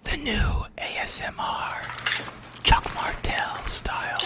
The new ASMR, Chuck Martell style.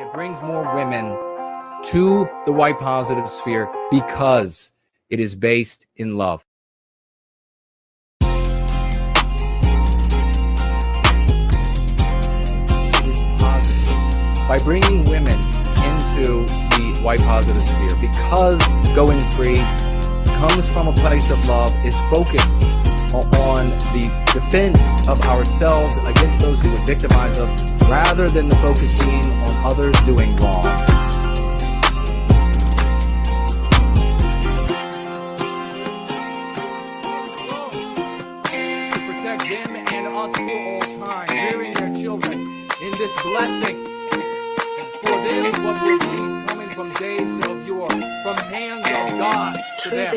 It brings more women to the white positive sphere because it is based in love. It is positive. By bringing women into the white positive sphere, because going free comes from a place of love, is focused on the defense of ourselves against those who would victimize us, rather than the focus being on others doing wrong. To protect them and us for all time, rearing their children in this blessing. For them, what will be coming from days of yore, from hands of God to them.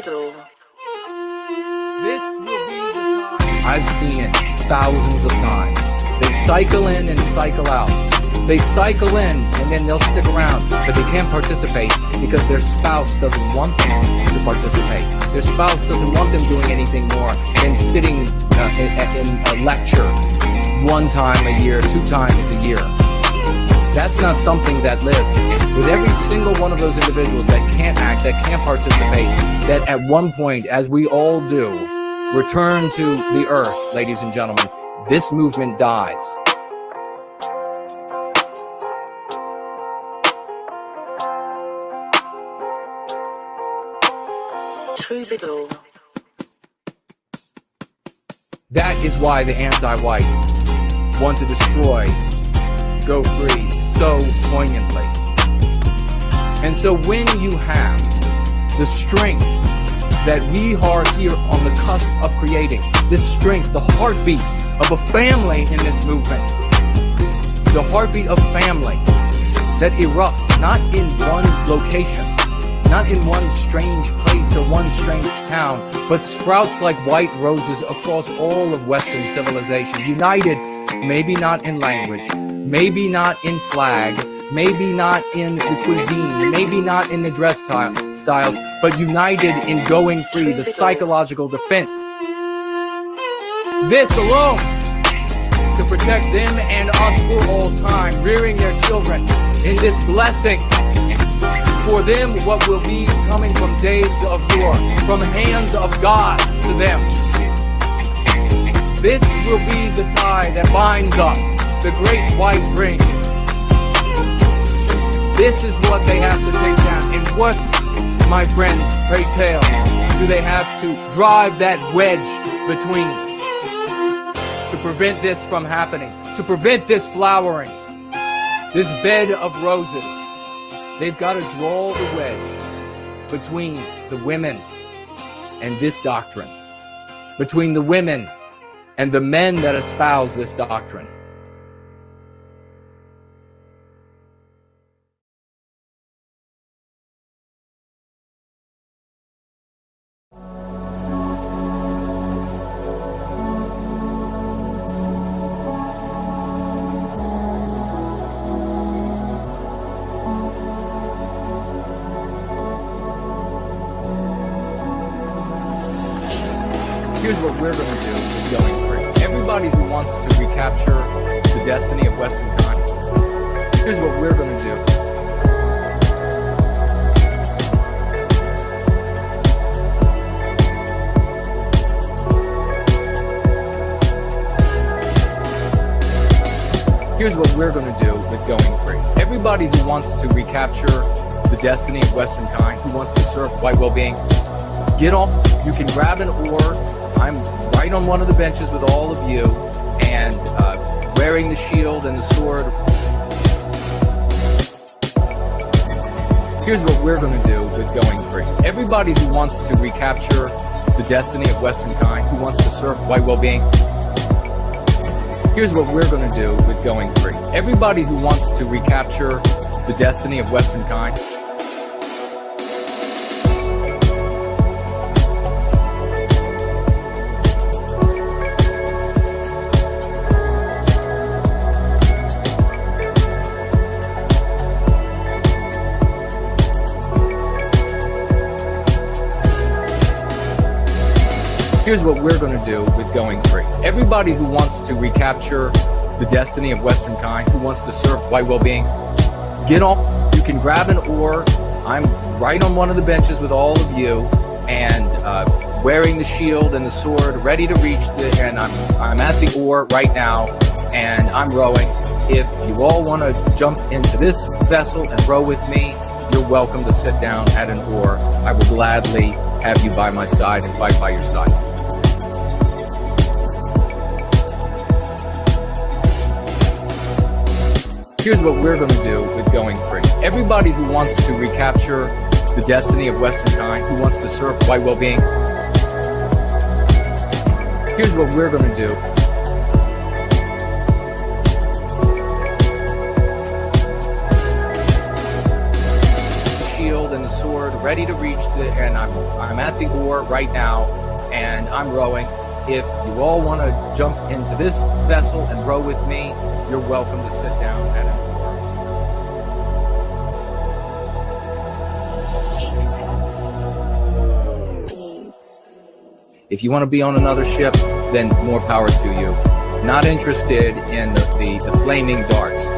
This will be the time. I've seen it thousands of times. They cycle in and cycle out. They cycle in and then they'll stick around, but they can't participate because their spouse doesn't want them to participate. Their spouse doesn't want them doing anything more than sitting in a lecture 1 time a year, 2 times a year. That's not something that lives. With every single one of those individuals that can't act, that can't participate, that at one point, as we all do, return to the earth, ladies and gentlemen, this movement dies. Troubadour. That is why the anti-whites want to destroy Go Free so poignantly. And so when you have the strength that we are here on the cusp of creating, this strength, the heartbeat of a family in this movement, the heartbeat of family that erupts not in one location, not in one strange place or one strange town, but sprouts like white roses across all of Western civilization, united, maybe not in language, maybe not in flag, maybe not in the cuisine, maybe not in the dress styles, but united in going free, the psychological defense. This alone to protect them and us for all time, rearing their children in this blessing. For them, what will be coming from days of yore, from hands of gods to them. This will be the tie that binds us, the great white ring. This is what they have to take down. And what, my friends, pray tell, do they have to drive that wedge between to prevent this from happening, to prevent this flowering, this bed of roses? They've got to draw the wedge between the women and this doctrine, between the women and the men that espouse this doctrine. Here's what we're going to do with Going Free. Everybody who wants to recapture the destiny of Western kind, here's what we're going to do. Here's what we're going to do with Going Free. Everybody who wants to recapture the destiny of Western kind, who wants to serve White Wellbeing, get on. You can grab an oar. I'm right on one of the benches with all of you, and wearing the shield and the sword. Here's what we're going to do with Going Free. Everybody who wants to recapture the the destiny of Western kind, who wants to serve white well-being? Here's what we're going to do with Going Free. Everybody who wants to recapture the destiny of Western kind, here's what we're going to do with Going Free. Everybody who wants to recapture the destiny of Western kind, who wants to serve white well-being, get on. You can grab an oar. I'm right on one of the benches with all of you, and wearing the shield and the sword, ready to reach and I'm at the oar right now, and I'm rowing. If you all want to jump into this vessel and row with me, you're welcome to sit down at an oar. I will gladly have you by my side and fight by your side. Here's what we're going to do with Going Free. Everybody who wants to recapture the destiny of Western kind, who wants to serve white well-being, here's what we're going to do. The shield and the sword, ready to reach and I'm at the oar right now, and I'm rowing. If you all want to jump into this vessel and row with me, you're welcome to sit down at an oar. If you want to be on another ship, then more power to you. Not interested in the flaming darts.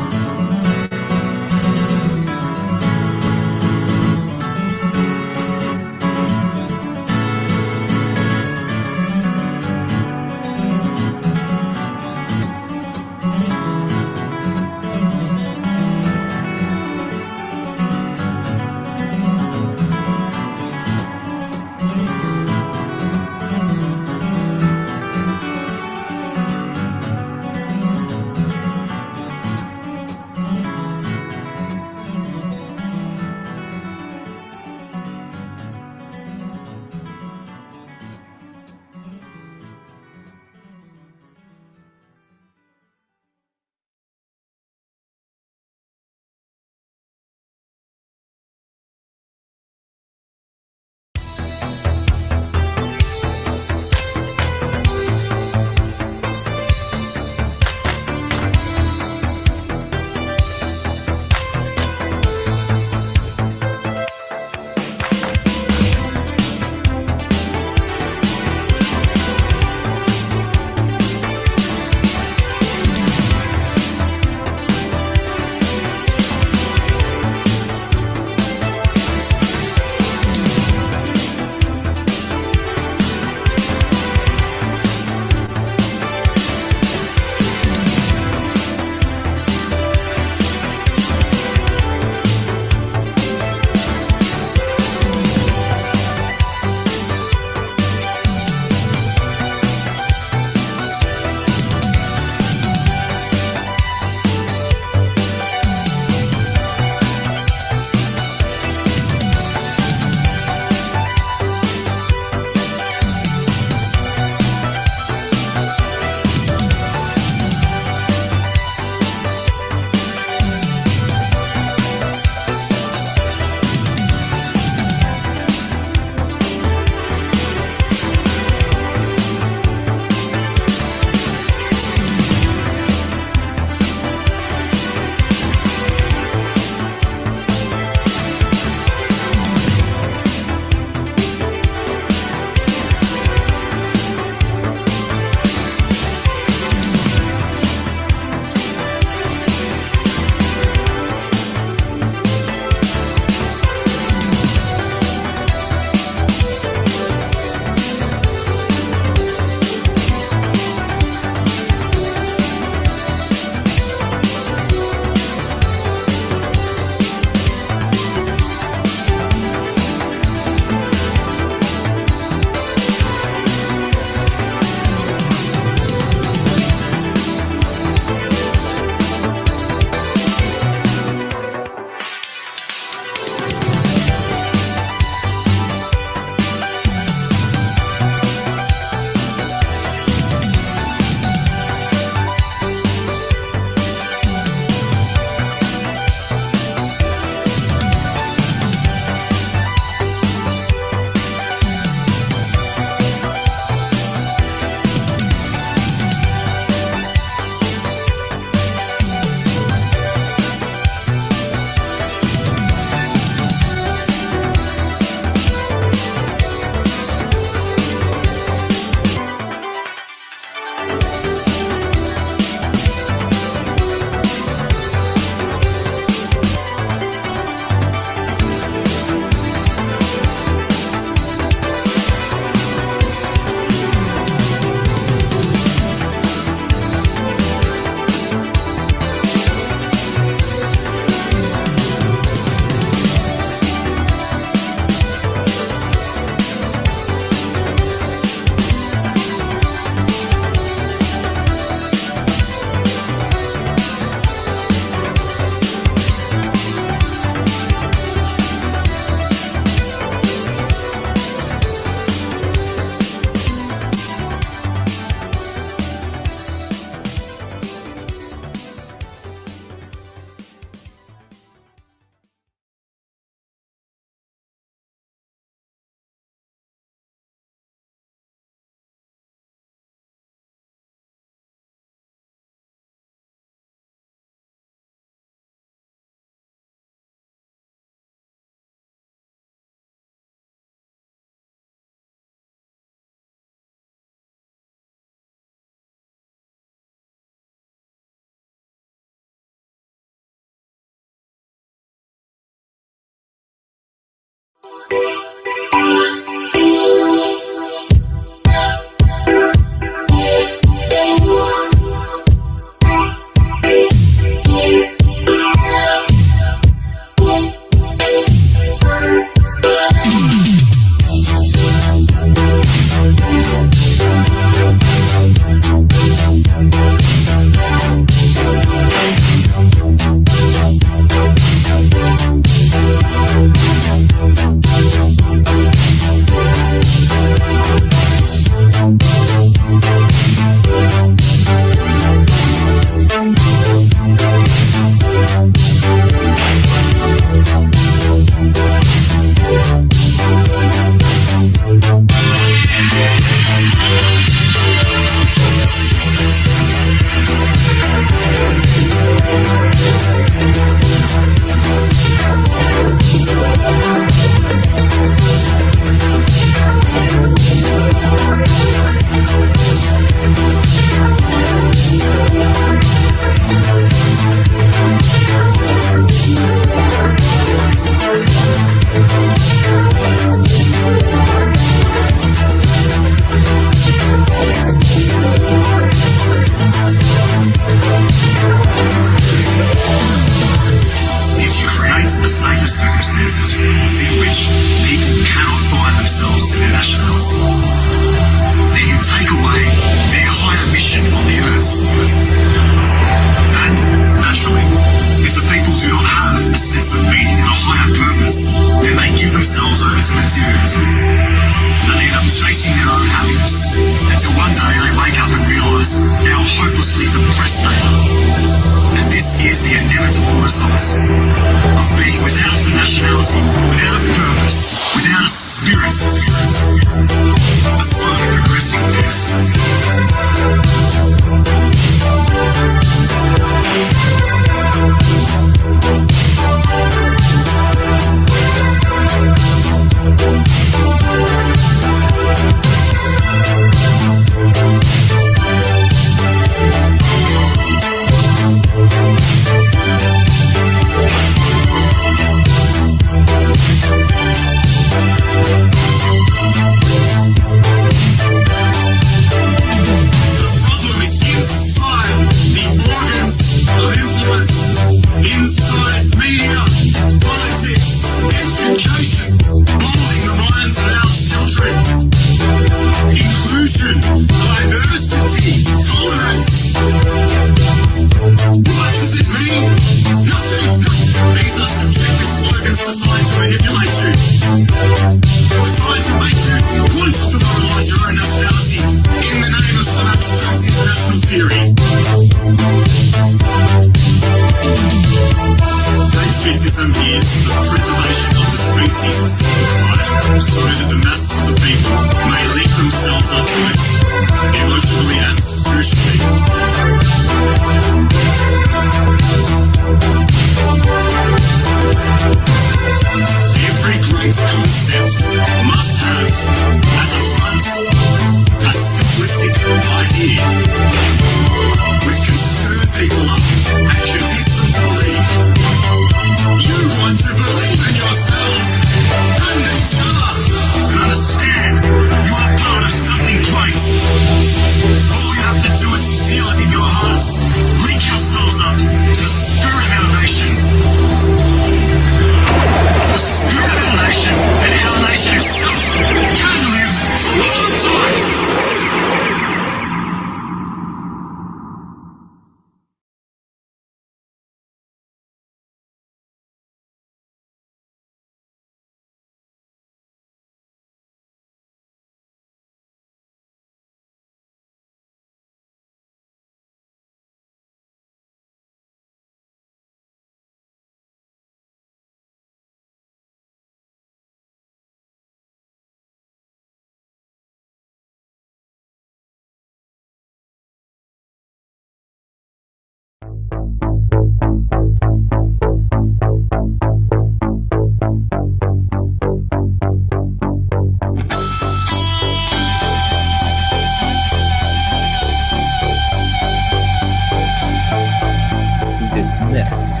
Dismiss.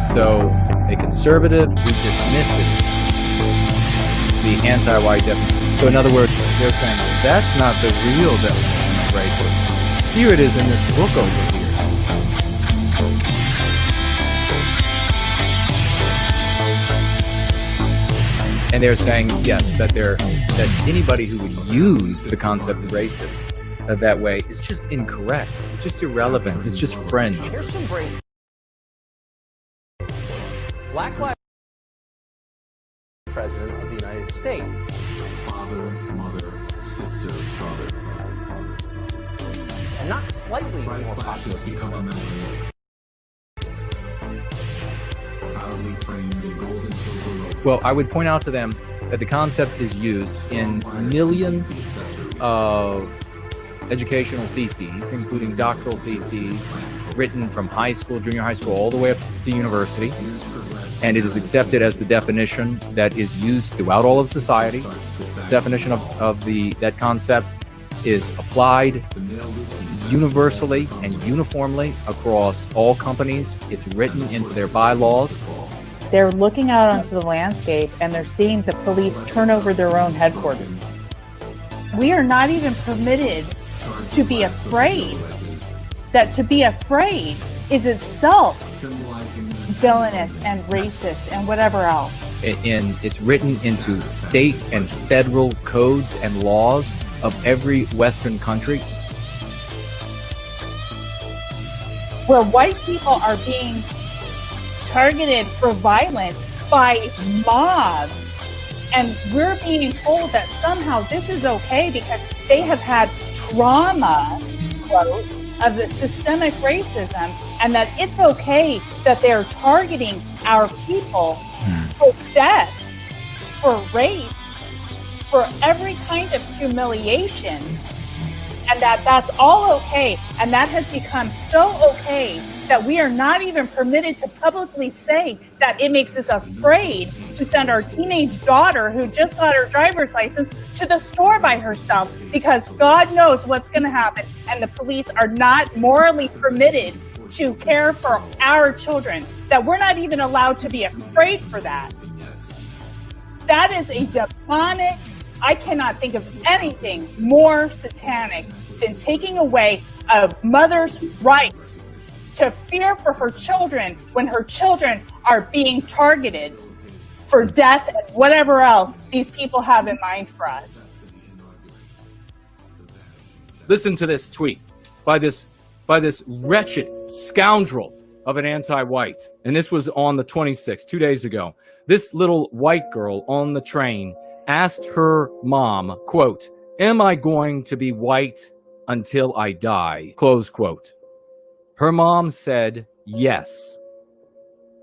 So a conservative who dismisses the anti-white definition. So in other words, they're saying, that's not the real definition of racism. Here it is in this book over here. And they're saying, yes, that anybody who would use the concept of racist that way is just incorrect. It's just irrelevant. It's just fringe. Here's some brace. Black Lives President of the United States. Father, mother, sister, brother. And not slightly Bright more flashes popular. become a memory. Proudly framed in gold and silver rope. Well, I would point out to them that the concept is used in millions of educational theses, including doctoral theses written from high school, junior high school, all the way up to university. And it is accepted as the definition that is used throughout all of society. The definition of that concept is applied universally and uniformly across all companies. It's written into their bylaws. They're looking out onto the landscape and they're seeing the police turn over their own headquarters. We are not even permitted to be afraid. That to be afraid is itself villainous and racist and whatever else. And it's written into state and federal codes and laws of every Western country. Where white people are being targeted for violence by mobs, and we're being told that somehow this is okay because they have had trauma, quote, of the systemic racism, and that it's okay that they're targeting our people for death, for rape, for every kind of humiliation, and that's all okay. And that has become so okay that we are not even permitted to publicly say that it makes us afraid to send our teenage daughter who just got her driver's license to the store by herself, because God knows what's going to happen, and the police are not morally permitted to care for our children, that we're not even allowed to be afraid for that. That is a demonic, I cannot think of anything more satanic than taking away a mother's right to fear for her children when her children are being targeted for death and whatever else these people have in mind for us. Listen to this tweet by this wretched scoundrel of an anti-white. And this was on the 26th, 2 days ago. This little white girl on the train asked her mom, quote, "Am I going to be white until I die?" Close quote. Her mom said yes.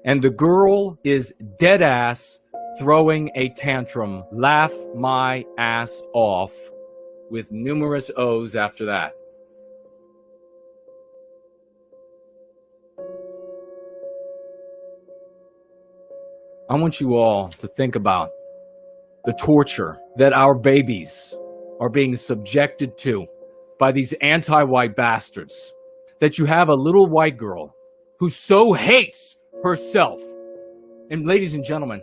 And the girl is dead ass throwing a tantrum, laugh my ass off, with numerous O's after that. I want you all to think about the torture that our babies are being subjected to by these anti-white bastards. That you have a little white girl who so hates herself. And ladies and gentlemen,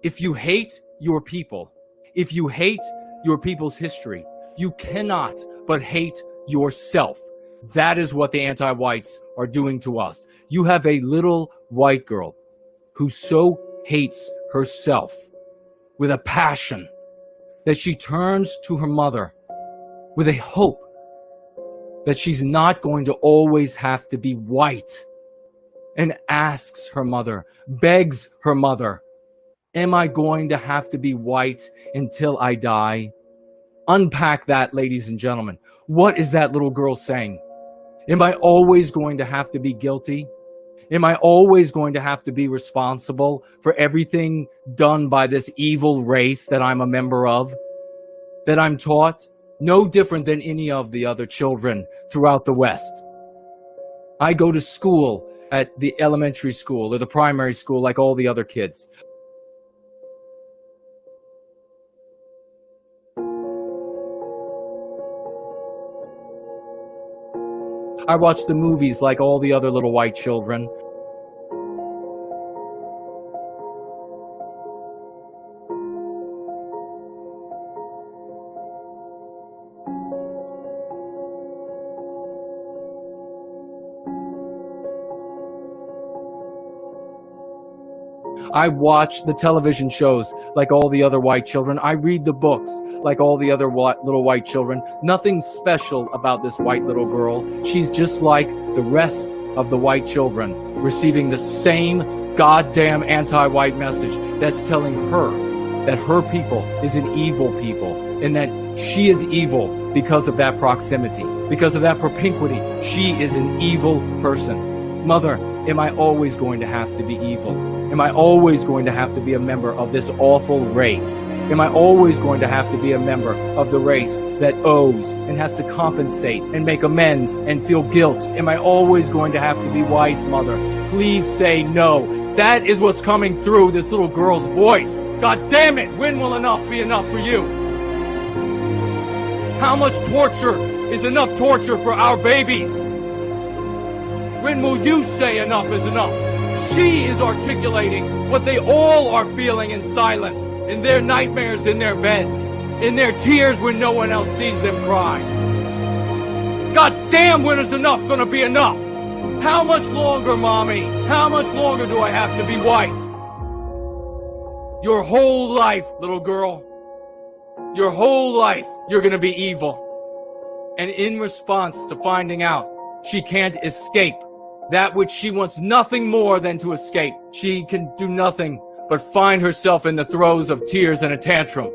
if you hate your people, if you hate your people's history, you cannot but hate yourself. That is what the anti-whites are doing to us. You have a little white girl who so hates herself with a passion that she turns to her mother with a hope that she's not going to always have to be white, and asks her mother, begs her mother, "Am I going to have to be white until I die?" Unpack that, ladies and gentlemen. What is that little girl saying? Am I always going to have to be guilty? Am I always going to have to be responsible for everything done by this evil race that I'm a member of, that I'm taught? No different than any of the other children throughout the West. I go to school at the elementary school or the primary school like all the other kids. I watch the movies like all the other little white children. I watch the television shows like all the other white children. I read the books like all the other little white children. Nothing special about this white little girl. She's just like the rest of the white children, receiving the same goddamn anti-white message that's telling her that her people is an evil people and that she is evil because of that proximity, because of that propinquity. She is an evil person. Mother, am I always going to have to be evil? Am I always going to have to be a member of this awful race? Am I always going to have to be a member of the race that owes and has to compensate and make amends and feel guilt? Am I always going to have to be white, Mother? Please say no. That is what's coming through this little girl's voice. God damn it! When will enough be enough for you? How much torture is enough torture for our babies? When will you say enough is enough? She is articulating what they all are feeling in silence, in their nightmares, in their beds, in their tears when no one else sees them cry. God damn, when is enough gonna be enough? How much longer, Mommy? How much longer do I have to be white? Your whole life, little girl, your whole life, you're gonna be evil. And in response to finding out she can't escape that which she wants nothing more than to escape, she can do nothing but find herself in the throes of tears and a tantrum.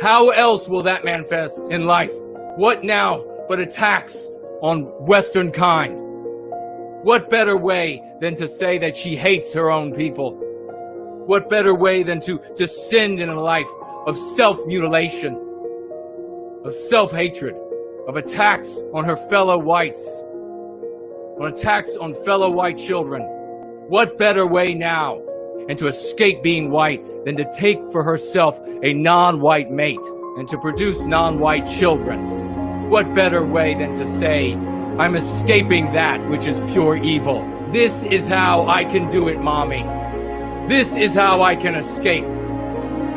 How else will that manifest in life? What now but attacks on Western kind? What better way than to say that she hates her own people? What better way than to descend in a life of self-mutilation, of self-hatred, of attacks on her fellow whites, on attacks on fellow white children? What better way now and to escape being white than to take for herself a non-white mate and to produce non-white children? What better way than to say, I'm escaping that which is pure evil. This is how I can do it, Mommy. This is how I can escape.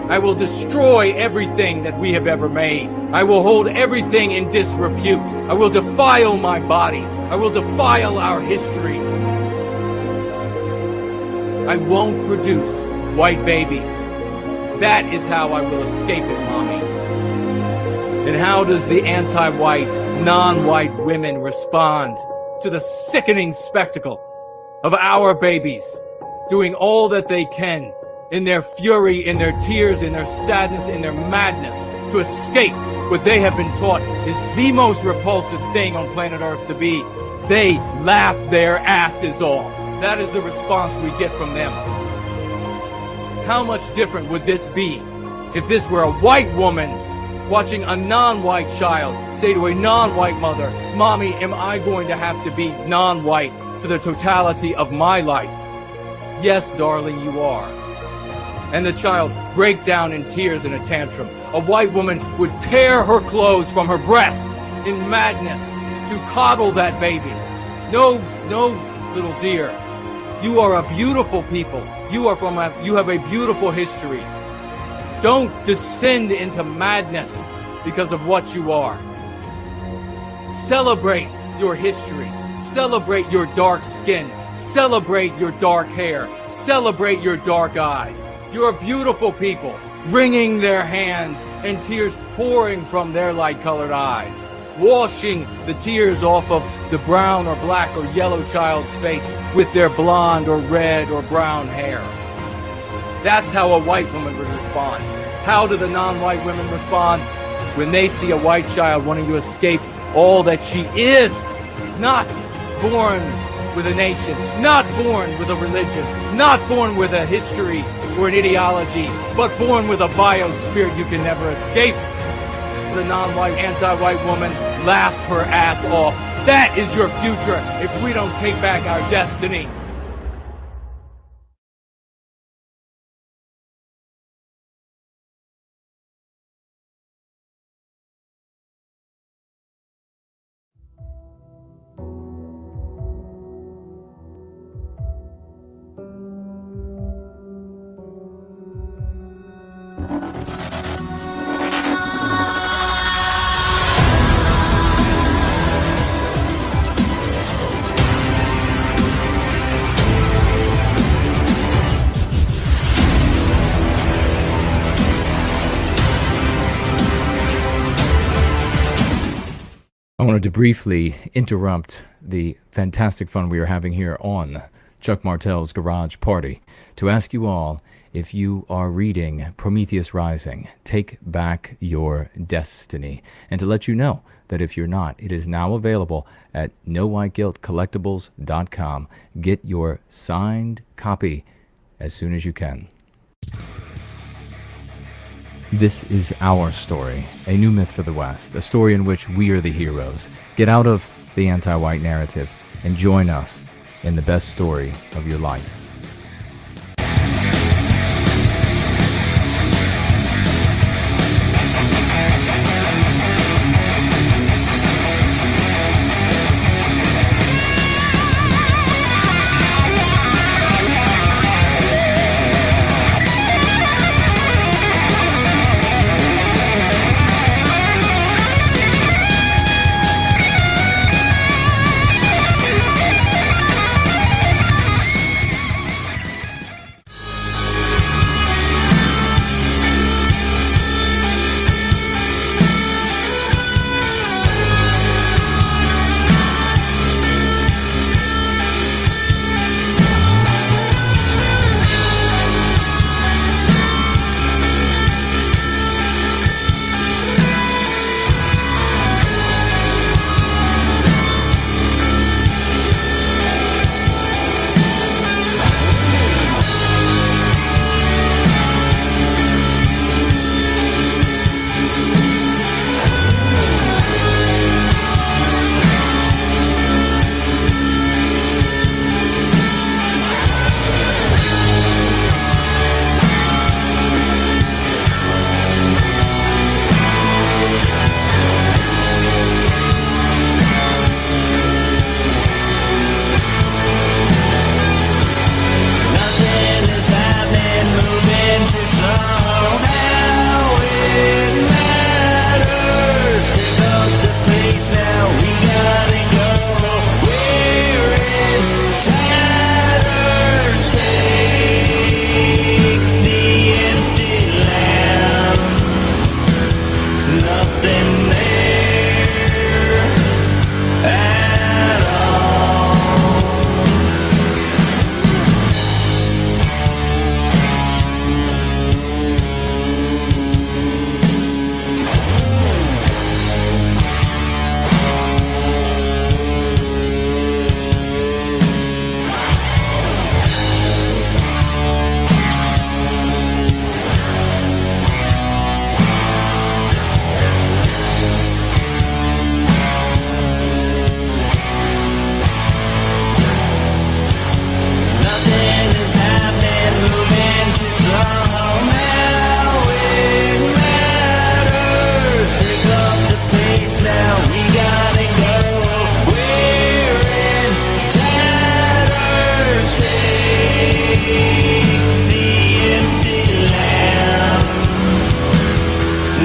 I will destroy everything that we have ever made. I will hold everything in disrepute. I will defile my body. I will defile our history. I won't produce white babies. That is how I will escape it, Mommy. And how does the anti-white, non-white women respond to the sickening spectacle of our babies doing all that they can in their fury, in their tears, in their sadness, in their madness, to escape what they have been taught is the most repulsive thing on planet Earth to be? They laugh their asses off. That is the response we get from them. How much different would this be if this were a white woman watching a non-white child say to a non-white mother, Mommy, am I going to have to be non-white for the totality of my life? Yes, darling, you are. And the child break down in tears in a tantrum. A white woman would tear her clothes from her breast in madness to coddle that baby. No, little dear. You are a beautiful people. You have a beautiful history. Don't descend into madness because of what you are. Celebrate your history. Celebrate your dark skin. Celebrate your dark hair. Celebrate your dark eyes. You're a beautiful people, wringing their hands and tears pouring from their light-colored eyes, washing the tears off of the brown or black or yellow child's face with their blonde or red or brown hair. That's how a white woman would respond. How do the non-white women respond? When they see a white child wanting to escape all that she is, not born with a nation, not born with a religion, not born with a history or an ideology, but born with a biospirit you can never escape. The non-white, anti-white woman laughs her ass off. That is your future if we don't take back our destiny. wanted to briefly interrupt the fantastic fun we are having here on Chuck Martell's Garage Party to ask you all if you are reading Prometheus Rising, Take Back Your Destiny, and to let you know that if you're not, it is now available at NoWhiteGuiltCollectibles.com. Get your signed copy as soon as you can. This is our story, a new myth for the West, a story in which we are the heroes. Get out of the anti-white narrative and join us in the best story of your life.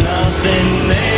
Nothing there.